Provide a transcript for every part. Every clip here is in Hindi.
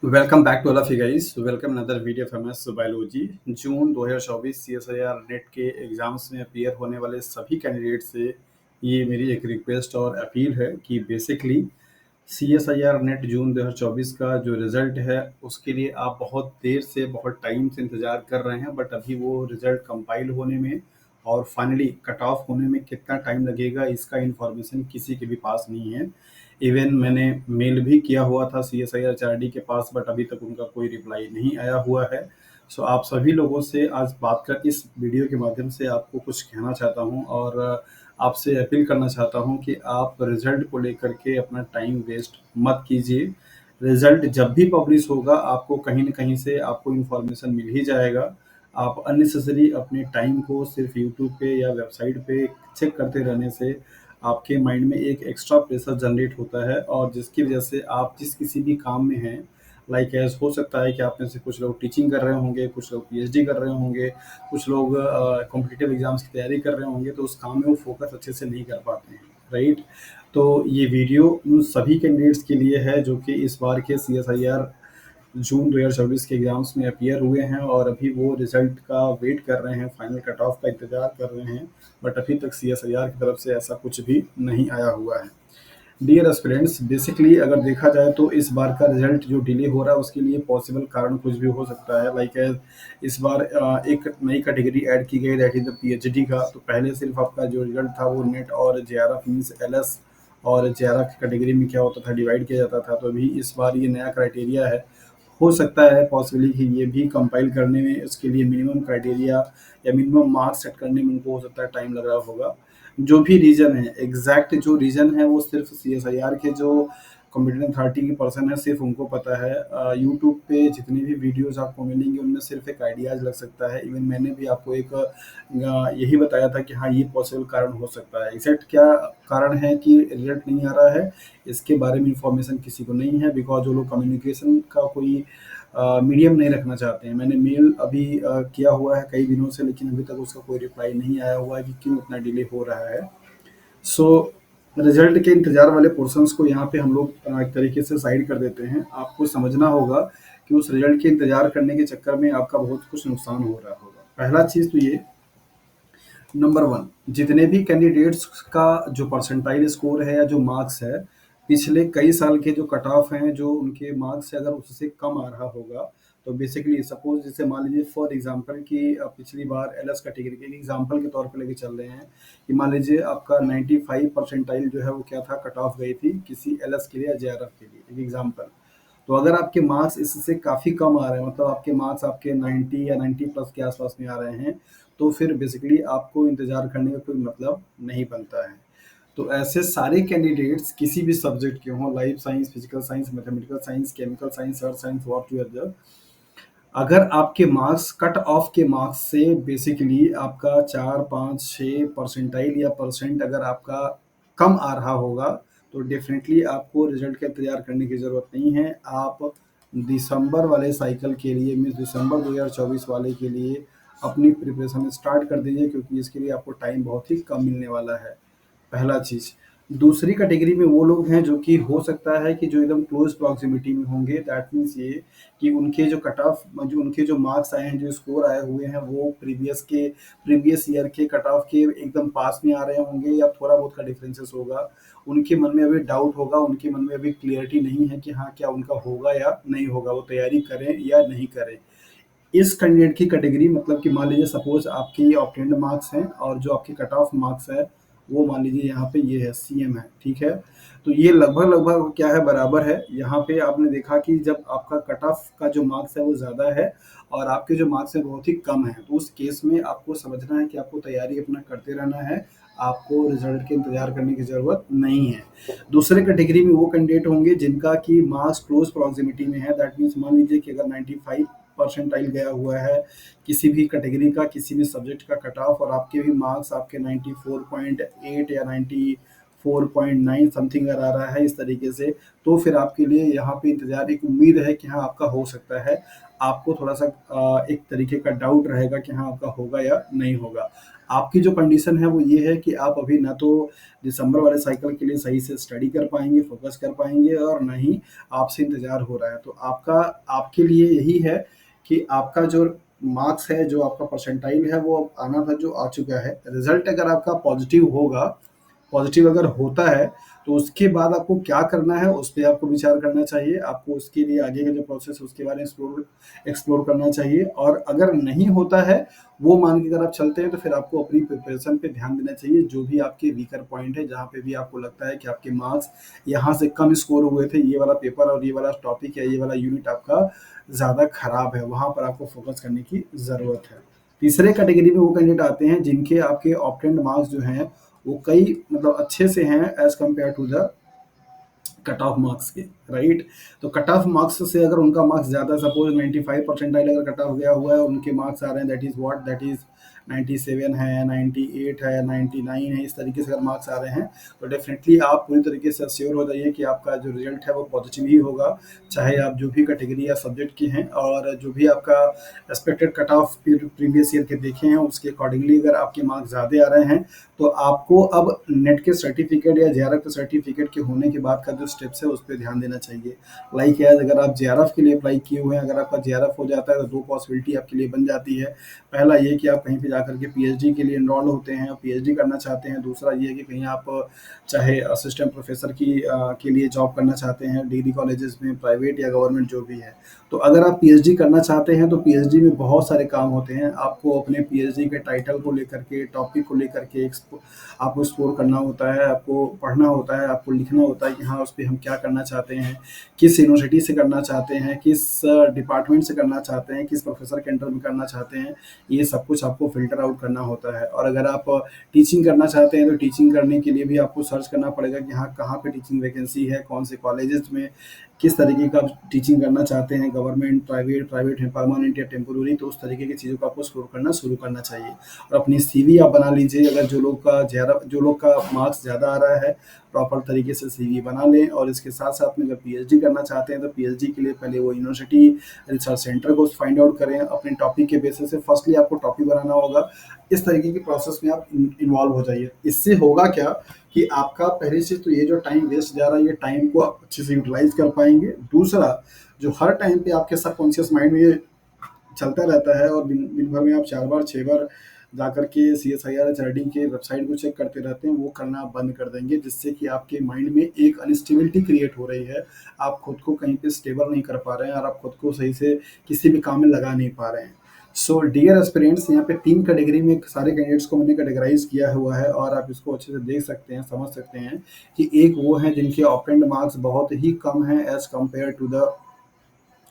Welcome back to all of you guys. Welcome another video from S biology. June 2024 CSIR NET के एग्जाम्स में अपीयर होने वाले सभी कैंडिडेट से ये मेरी एक रिक्वेस्ट और अपील है कि बेसिकली सीएसआईआर नेट जून 2024 का जो रिजल्ट है उसके लिए आप बहुत देर से बहुत टाइम से इंतज़ार कर रहे हैं, बट अभी वो रिजल्ट कंपाइल होने में और फाइनली कट ऑफ होने में कितना टाइम लगेगा इसका इंफॉर्मेशन किसी के भी पास नहीं है। इवन मैंने मेल भी किया हुआ था सीएसआईआर के पास, बट अभी तक उनका कोई रिप्लाई नहीं आया हुआ है। सो आप सभी लोगों से आज बात कर इस वीडियो के माध्यम से आपको कुछ कहना चाहता हूँ और आपसे अपील करना चाहता हूँ कि आप रिजल्ट को लेकर के अपना टाइम वेस्ट मत कीजिए। रिजल्ट जब भी पब्लिश होगा आपको कहीं न कहीं से आपको इन्फॉर्मेशन मिल ही जाएगा। आप अननेसेसरी अपने टाइम को सिर्फ़ यूट्यूब पे या वेबसाइट पे चेक करते रहने से आपके माइंड में एक एक्स्ट्रा प्रेशर जनरेट होता है और जिसकी वजह से आप जिस किसी भी काम में हैं, लाइक एज़ हो सकता है कि आप में से कुछ लोग टीचिंग कर रहे होंगे, कुछ लोग पीएचडी कर रहे होंगे, कुछ लोग कॉम्पिटिटिव एग्ज़ाम्स की तैयारी कर रहे होंगे, तो उस काम में वो फ़ोकस अच्छे से नहीं कर पाते हैं, राइट? तो ये वीडियो उन सभी कैंडिडेट्स के लिए है जो कि इस बार के सीएसआईआर जून 2024 के एग्ज़ाम्स में अपीयर हुए हैं और अभी वो रिज़ल्ट का वेट कर रहे हैं, फाइनल कट ऑफ का इंतज़ार कर रहे हैं, बट अभी तक सीएसआईआर की तरफ से ऐसा कुछ भी नहीं आया हुआ है। डियर एस्पिरेंट्स, बेसिकली अगर देखा जाए तो इस बार का रिजल्ट जो डिले हो रहा है उसके लिए पॉसिबल कारण कुछ भी हो सकता है। लाइक इस बार एक नई कैटेगरी ऐड की गई, दैट इज़ द पीएचडी का। तो पहले सिर्फ आपका जो रिजल्ट था वो नेट और जेआरएफ मीन्स एलएस और जेआरएफ की कैटेगरी में क्या होता था, डिवाइड किया जाता था। तो अभी इस बार ये नया क्राइटेरिया है। हो सकता है पॉसिबली कि ये भी कंपाइल करने में उसके लिए मिनिमम क्राइटेरिया या मिनिमम मार्क्स सेट करने में उनको हो सकता है टाइम लग रहा होगा। जो भी रीज़न है, एग्ज़ैक्ट जो रीज़न है वो सिर्फ़ सीएसआईआर के जो कॉम्पिटेंट अथॉरिटी के पर्सन है सिर्फ़ उनको पता है। यूट्यूब पे जितनी भी वीडियोज़ आपको मिलेंगी उनमें सिर्फ़ एक आइडियाज़ लग सकता है। इवन मैंने भी आपको एक यही बताया था कि हाँ, ये पॉसिबल कारण हो सकता है। एग्ज़ैक्ट क्या कारण है कि रिज़ल्ट नहीं आ रहा है, इसके बारे में इन्फॉर्मेशन किसी को नहीं है, बिकॉज़ जो लोग कम्युनिकेशन का कोई मीडियम नहीं रखना चाहते हैं। मैंने मेल अभी किया हुआ है कई दिनों से, लेकिन अभी तक उसका कोई रिप्लाई नहीं आया हुआ है कि क्यों इतना डिले हो रहा है। सो रिजल्ट के इंतज़ार वाले पोर्शंस को यहाँ पे हम लोग एक तरीके से साइड कर देते हैं। आपको समझना होगा कि उस रिजल्ट के इंतज़ार करने के चक्कर में आपका बहुत कुछ नुकसान हो रहा होगा। पहला चीज़ तो ये, नंबर 1, जितने भी कैंडिडेट्स का जो परसेंटाइल स्कोर है या जो मार्क्स है, पिछले कई साल के जो कट ऑफ हैं, जो उनके मार्क्स से अगर उससे कम आ रहा होगा, तो बेसिकली सपोज़ जैसे मान लीजिए फॉर एग्ज़ाम्पल कि पिछली बार एलएस कैटेगरी के एग्ज़ाम्पल के तौर पे लेके चल रहे हैं कि मान लीजिए आपका 95 परसेंटाइल जो है वो क्या था, कट ऑफ गई थी किसी एलएस के लिए या जेआरएफ के लिए, एक एग्ज़ाम्पल। तो अगर आपके मार्क्स इससे काफ़ी कम आ रहे हैं, मतलब आपके मार्क्स आपके 90 या 90 प्लस के आसपास में आ रहे हैं, तो फिर बेसिकली आपको इंतज़ार करने का कोई मतलब नहीं बनता है। तो ऐसे सारे कैंडिडेट्स किसी भी सब्जेक्ट के हों, life science, physical science, mathematical science, chemical science, earth science, whatever, अगर आपके मार्क्स कट ऑफ के मार्क्स से बेसिकली आपका 4, 5, 6 परसेंटाइल या परसेंट अगर आपका कम आ रहा होगा, तो डेफ़िनेटली आपको रिज़ल्ट का इंतज़ार करने की ज़रूरत नहीं है। आप दिसंबर वाले साइकिल के लिए मीन्स दिसंबर 2024 वाले के लिए अपनी प्रिपरेशन स्टार्ट कर दीजिए, क्योंकि इसके लिए आपको टाइम बहुत ही कम मिलने वाला है। पहला चीज़। दूसरी कैटेगरी में वो लोग हैं जो कि हो सकता है कि जो एकदम क्लोज़ प्रॉक्सिमिटी में होंगे, दैट मीन्स ये कि उनके जो कट ऑफ जो उनके जो मार्क्स आए हैं, जो स्कोर आए हुए हैं, वो प्रीवियस ईयर के कट ऑफ के एकदम पास में आ रहे होंगे या थोड़ा बहुत का डिफरेंसेस होगा। उनके मन में अभी डाउट होगा, उनके मन में अभी क्लियरिटी नहीं है कि हाँ, क्या उनका होगा या नहीं होगा, वो तैयारी करें या नहीं करें। इस कैंडिडेट की कैटेगरी, मतलब कि मान लीजिए सपोज़ आपकी ऑब्टेन्ड मार्क्स हैं और जो आपके कट ऑफ मार्क्स है, वो मान लीजिए यहाँ पे ये है, सीएम है, ठीक है? तो ये लगभग-लगभग क्या है, बराबर है। यहाँ पे आपने देखा कि जब आपका कट ऑफ का जो मार्क्स है वो ज़्यादा है और आपके जो मार्क्स हैं बहुत ही कम हैं, तो उस केस में आपको समझना है कि आपको तैयारी अपना करते रहना है, आपको रिज़ल्ट के इंतज़ार करने की ज़रूरत नहीं है। दूसरे कैटेगरी में वो कैंडिडेट होंगे जिनका कि मार्क्स क्लोज़ प्रॉक्सिमिटी में है, दैट मीन्स मान लीजिए कि अगर 95 परसेंटाइल गया हुआ है किसी भी कैटेगरी का, किसी भी सब्जेक्ट का कट ऑफ, और आपके भी मार्क्स आपके 94.8 या 4.9 समथिंग अगर आ रहा है इस तरीके से, तो फिर आपके लिए यहाँ पे इंतज़ार, एक उम्मीद है कि हाँ, आपका हो सकता है। आपको थोड़ा-सा एक तरीके का डाउट रहेगा कि हाँ, आपका होगा या नहीं होगा। आपकी जो कंडीशन है वो ये है कि आप अभी ना तो दिसंबर वाले साइकिल के लिए सही से स्टडी कर पाएँगे, फ़ोकस कर पाएँगे, और ना ही आपसे इंतज़ार हो रहा है। तो आपका आपके लिए यही है कि आपका जो मार्क्स है, जो आपका परसेंटाइल है, वो अब आना था, जो आ चुका है। रिज़ल्ट अगर आपका पॉज़िटिव होगा, पॉज़िटिव अगर होता है, तो उसके बाद आपको क्या करना है, उस पे आपको विचार करना चाहिए। आपको उसके लिए आगे का जो प्रोसेस है, उसके बारे में एक्सप्लोर करना चाहिए, और अगर नहीं होता है, वो मान के अगर आप चलते हैं, तो फिर आपको अपनी प्रिपरेशन पे ध्यान देना चाहिए। जो भी आपके वीकर पॉइंट है, जहाँ पे भी आपको लगता है कि आपके मार्क्स यहाँ से कम स्कोर हुए थे, ये वाला पेपर और ये वाला टॉपिक या ये वाला यूनिट आपका ज़्यादा खराब है, वहाँ पर आपको फोकस करने की ज़रूरत है। तीसरे कैटेगरी में वो कैंडिडेट आते हैं जिनके आपके ऑप्टेंड मार्क्स जो हैं, वो कई मतलब अच्छे से हैं as compared to the cut off marks के, राइट। तो कट ऑफ मार्क्स से अगर उनका मार्क्स ज़्यादा, सपोज 95 परसेंटाइल अगर कट ऑफ गया हुआ है और उनके मार्क्स आ रहे हैं, दैट इज़ 97 है, 98 है, 99 है, इस तरीके से अगर मार्क्स आ रहे हैं, तो डेफिनेटली आप पूरी तरीके से श्योर हो जाइए कि आपका जो रिजल्ट है वो पॉजिटिव ही होगा, चाहे आप जो भी कैटेगरी या सब्जेक्ट के हैं, और जो भी आपका expected cut off previous year के देखे हैं, उसके अकॉर्डिंगली अगर आपके मार्क्स ज़्यादा आ रहे हैं, तो आपको अब नेट के सर्टिफिकेट या जेआरएफ के सर्टिफिकेट के होने के बाद का जो स्टेप्स है, उस पर ध्यान देना चाहिए। लाइक एज अगर आप जेआरएफ के लिए अप्लाई किए हुए हैं, अगर आपका जेआरएफ हो जाता है, तो दो पॉसिबिलिटी आपके लिए बन जाती है। पहला ये कि आप कहीं पे जाकर के पीएचडी के लिए एनरोल होते हैं और पीएचडी करना चाहते हैं। दूसरा ये है कि कहीं आप चाहे असिस्टेंट प्रोफेसर के लिए जॉब करना चाहते हैं डिग्री कॉलेजेस में, प्राइवेट या गवर्नमेंट जो भी है। तो अगर आप पीएचडी करना चाहते हैं, तो पीएचडी में बहुत सारे काम होते हैं। आपको अपने पीएचडी के टाइटल को लेकर के, टॉपिक को लेकर के आपको एक्सप्लोर करना होता है, आपको पढ़ना होता है, आपको लिखना होता है कि हाँ, उस पे हम क्या करना चाहते हैं, किस यूनिवर्सिटी से करना चाहते हैं, किस डिपार्टमेंट से करना चाहते हैं, किस प्रोफेसर के अंडर में करना चाहते हैं। ये सब कुछ आपको फ़िल्टर आउट करना होता है। और अगर आप टीचिंग करना चाहते हैं, तो टीचिंग करने के लिए भी आपको सर्च करना पड़ेगा कि हाँ, कहाँ पे टीचिंग वैकेंसी है, कौन से कॉलेजेस में, किस तरीके का टीचिंग करना चाहते हैं, गवर्नमेंट, प्राइवेट है, परमानेंट या टेम्पोररी। तो उस तरीके की चीज़ों को आपको एक्सप्लोर करना शुरू करना चाहिए। और अपनी सीवी आप बना लीजिए। अगर जो लोग का मार्क्स ज़्यादा आ रहा है, प्रॉपर तरीके से सीवी बना लें। और इसके साथ-साथ में अगर पीएचडी करना चाहते हैं, तो पीएचडी के लिए पहले वो यूनिवर्सिटी, रिसर्च सेंटर को फाइंड आउट करें। अपने टॉपिक के बेसिस से फर्स्टली आपको टॉपिक बनाना होगा। इस तरीके की प्रोसेस में आप इन्वॉल्व हो जाइए। इससे होगा क्या कि आपका पहले से तो ये जो टाइम वेस्ट जा रहा है, ये टाइम को आप अच्छे से यूटिलाइज़ कर पाएँगे। दूसरा, जो हर टाइम पे आपके सबकॉन्शियस माइंड में ये चलता रहता है, और दिन दिन भर में आप 4 बार 6 बार जाकर के सीएसआईआर एचआरडी के वेबसाइट को चेक करते रहते हैं, वो करना आप बंद कर देंगे, जिससे कि आपके माइंड में एक अनस्टेबिलिटी क्रिएट हो रही है। आप खुद को कहीं पे स्टेबल नहीं कर पा रहे हैं, और आप खुद को सही से किसी भी काम में लगा नहीं पा रहे हैं। सो डियर एस्पिरेंट्स, यहाँ पे 3 कैटेगरी में सारे कैंडिडेट्स को मैंने कैटेगराइज़ किया हुआ है, और आप इसको अच्छे से देख सकते हैं, समझ सकते हैं कि एक वो हैं जिनके ऑपरेंड मार्क्स बहुत ही कम हैं एज़ कम्पेयर टू द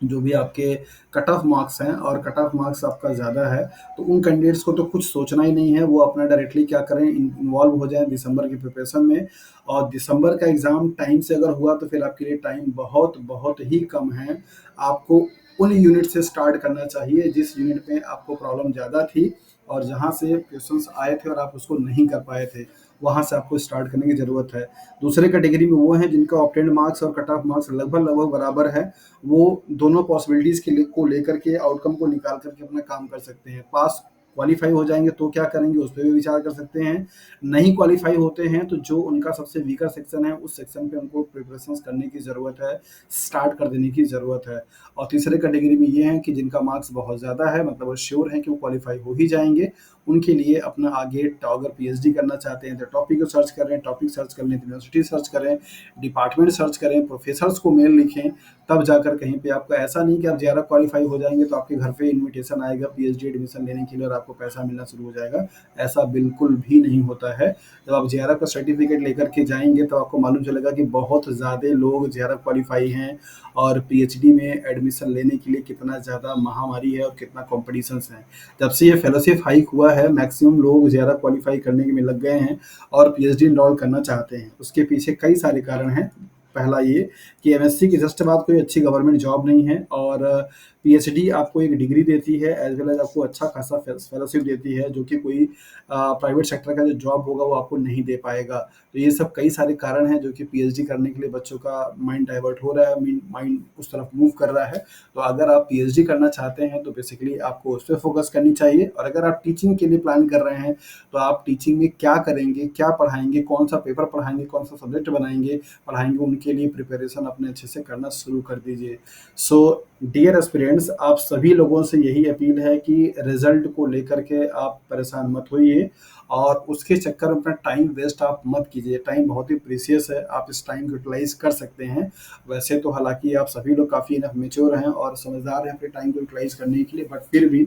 जो भी आपके कट ऑफ मार्क्स हैं, और कट ऑफ मार्क्स आपका ज़्यादा है, तो उन कैंडिडेट्स को तो कुछ सोचना ही नहीं है। वो अपना डायरेक्टली क्या करें, इन्वॉल्व हो जाएँ दिसंबर की प्रिपरेशन में। और दिसंबर का एग्ज़ाम टाइम से अगर हुआ, तो फिर आपके लिए टाइम बहुत बहुत ही कम है। आपको उन यूनिट से स्टार्ट करना चाहिए जिस यूनिट में आपको प्रॉब्लम ज़्यादा थी, और जहाँ से क्वेश्चंस आए थे और आप उसको नहीं कर पाए थे, वहाँ से आपको स्टार्ट करने की ज़रूरत है। दूसरे कैटेगरी में वो हैं जिनका ऑब्टेन्ड मार्क्स और कट ऑफ मार्क्स लगभग बराबर है। वो दोनों पॉसिबिलिटीज़ को लेकर के आउटकम को निकाल कर के अपना काम कर सकते हैं। पास क्वालीफाई हो जाएँगे तो क्या करेंगे, उस पे भी विचार कर सकते हैं। नहीं क्वालीफाई होते हैं, तो जो उनका सबसे वीकर सेक्शन है, उस सेक्शन पे उनको प्रिपरेशंस करने की ज़रूरत है, स्टार्ट कर देने की ज़रूरत है। और तीसरे कैटेगरी में ये हैं कि जिनका मार्क्स बहुत ज़्यादा है, मतलब वो श्योर हैं कि वो क्वालीफाई हो ही जाएँगे। उनके लिए अपना आगे अगर पीएचडी करना चाहते हैं, तो टॉपिक को सर्च करें, टॉपिक सर्च कर लें तो यूनिवर्सिटी सर्च करें, डिपार्टमेंट सर्च करें, प्रोफेसर्स को मेल लिखें, तब जाकर कहीं पे आपको ऐसा नहीं कि आप जेआरएफ क्वालीफाई हो जाएँगे तो आपके घर पे इन्विटेशन आएगा पीएचडी एडमिशन लेने के लिए और आपको पैसा मिलना शुरू हो जाएगा। ऐसा बिल्कुल भी नहीं होता है। जब आप जेआरएफ का सर्टिफिकेट लेकर के जाएँगे, तो आपको मालूम चलेगा कि बहुत ज़्यादा लोग जेआरएफ क्वालीफाई हैं, और पीएचडी में एडमिशन लेने के लिए कितना ज़्यादा महामारी है और कितना कॉम्पिटिशन्स है। जब से ये फेलोशिप हाइक हुआ है, मैक्सिमम लोग जेआरएफ क्वालीफाई करने में लग गए हैं और पीएचडी एनरोल करना चाहते हैं। उसके पीछे कई सारे कारण हैं। पहला ये कि एमएससी के जस्ट बाद कोई अच्छी गवर्नमेंट जॉब नहीं है, और पीएचडी आपको एक डिग्री देती है, एज वेल एज आपको अच्छा खासा फेलोशिप देती है, जो कि कोई प्राइवेट सेक्टर का जो जॉब होगा वो आपको नहीं दे पाएगा। तो ये सब कई सारे कारण हैं जो कि पीएचडी करने के लिए बच्चों का माइंड डाइवर्ट हो रहा है, माइंड उस तरफ मूव कर रहा है। तो अगर आप पीएचडी करना चाहते हैं तो बेसिकली आपको उस पर फोकस करनी चाहिए, और अगर आप टीचिंग के लिए प्लान कर रहे हैं तो आप टीचिंग में क्या करेंगे, क्या पढ़ाएंगे, कौन सा पेपर पढ़ाएंगे, कौन सा सब्जेक्ट पढ़ाएंगे, उनके लिए प्रिपरेशन अपने अच्छे से करना शुरू कर दीजिए। सो डियर एस्पिरेंट्स, आप सभी लोगों से यही अपील है कि रिजल्ट को लेकर के आप परेशान मत होइए, और उसके चक्कर में अपना टाइम वेस्ट आप मत कीजिए। टाइम बहुत ही प्रीसियस है, आप इस टाइम को यूटिलाइज कर सकते हैं। वैसे तो हालांकि आप सभी लोग काफ़ी इनफ मेच्योर हैं और समझदार हैं अपने टाइम को यूटिलाइज करने के लिए, बट फिर भी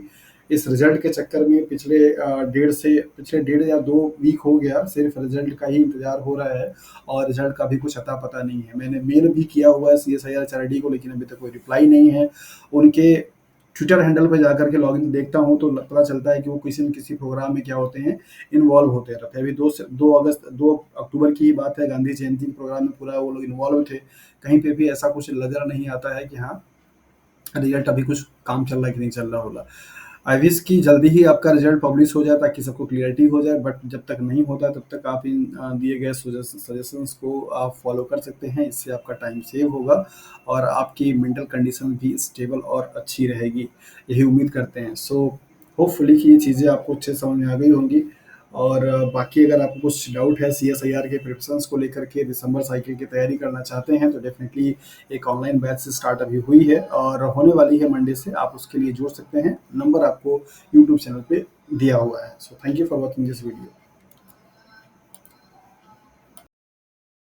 इस रिजल्ट के चक्कर में पिछले डेढ़ या 2 वीक हो गया सिर्फ रिजल्ट का ही इंतजार हो रहा है, और रिजल्ट का भी कुछ अता पता नहीं है। मैंने मेल भी किया हुआ है CSIR HRD को, लेकिन अभी तक कोई रिप्लाई नहीं है। उनके ट्विटर हैंडल पर जाकर के लॉगिन देखता हूँ तो पता चलता है कि वो किसी न किसी प्रोग्राम में क्या होते हैं, इन्वॉल्व होते रहते हैं। अभी 2 अक्टूबर की ही बात है, गांधी जयंती के प्रोग्राम में पूरा वो लोग इन्वॉल्व थे। कहीं पे भी ऐसा कुछ नजर नहीं आता है कि हाँ रिजल्ट अभी कुछ काम चल रहा है कि नहीं चल रहा होगा। आई विश कि जल्दी ही आपका रिजल्ट पब्लिश हो जाए ताकि सबको क्लियरिटी हो जाए, बट जब तक नहीं होता तब तक आप इन दिए गए सजेशंस को आप फॉलो कर सकते हैं। इससे आपका टाइम सेव होगा और आपकी मेंटल कंडीशन भी स्टेबल और अच्छी रहेगी, यही उम्मीद करते हैं। सो होपफुली कि ये चीज़ें आपको अच्छे समझ में आ गई होंगी। और बाकी अगर आपको कुछ डाउट है CSIR के प्रिपरेशंस को लेकर के, दिसंबर साइकिल की तैयारी करना चाहते हैं, तो डेफिनेटली एक ऑनलाइन बैच से स्टार्ट अभी हुई है और होने वाली है मंडे से। आप उसके लिए जुड़ सकते हैं, नंबर आपको यूट्यूब चैनल पे दिया हुआ है। So thank you for watching this video.